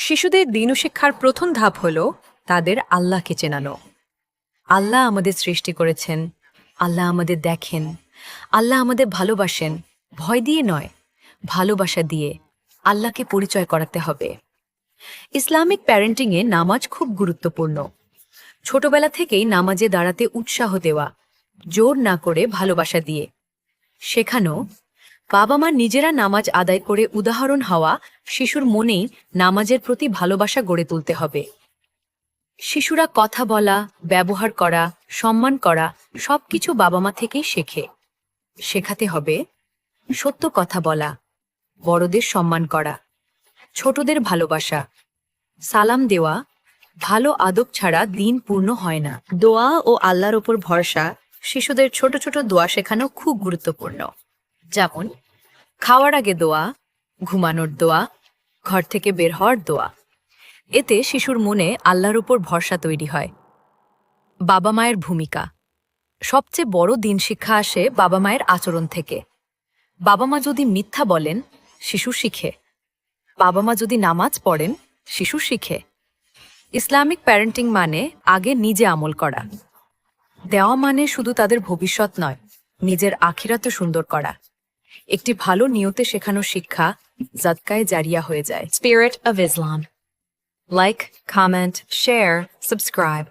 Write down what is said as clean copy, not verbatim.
শিশুদের দিনশিক্ষার প্রথম ধাপ হল তাদের আল্লাহকে চেনানো। আল্লাহ আমাদের সৃষ্টি করেছেন, আল্লাহ আমাদের দেখেন, আল্লাহ আমাদের ভালোবাসেন। ভয় দিয়ে নয়, ভালোবাসা দিয়ে আল্লাহকে পরিচয় করাতে হবে। ইসলামিক প্যারেন্টিংয়ে নামাজ খুব গুরুত্বপূর্ণ। ছোটবেলা থেকেই নামাজে দাঁড়াতে উৎসাহ দেওয়া, জোর না করে ভালোবাসা দিয়ে শেখানো। বাবা মা নিজেরা নামাজ আদায় করে উদাহরণ হওয়া শিশুর মনেই নামাজের প্রতি ভালোবাসা গড়ে তুলতে হবে। শিশুরা কথা বলা, ব্যবহার করা, সম্মান করা সবকিছু বাবা মা থেকেই শেখে। শেখাতে হবে সত্য কথা বলা, বড়দের সম্মান করা, ছোটদের ভালোবাসা, সালাম দেওয়া। ভালো আদব ছাড়া দিন পূর্ণ হয় না। দোয়া ও আল্লাহর ওপর ভরসা। শিশুদের ছোট ছোট দোয়া শেখানো খুব গুরুত্বপূর্ণ। যেমন খাওয়ার আগে দোয়া, ঘুমানোর দোয়া, ঘর থেকে বের হওয়ার দোয়া। এতে শিশুর মনে আল্লাহর উপর ভরসা তৈরি হয়। বাবা মায়ের ভূমিকা। সবচেয়ে বড় দিন শিক্ষা আসে বাবা মায়ের আচরণ থেকে। বাবা মা যদি মিথ্যা বলেন, শিশু শিখে। বাবা মা যদি নামাজ পড়েন, শিশু শিখে। ইসলামিক প্যারেন্টিং মানে আগে নিজে আমল করা। দেওয়া মানে শুধু তাদের ভবিষ্যৎ নয়, নিজের আখিরাতও সুন্দর করা। একটি ভালো নিয়তে শেখানো শিক্ষা জাদকায়ে জারিয়া হয়ে যায়। Spirit of Islam. Like, comment, share, subscribe.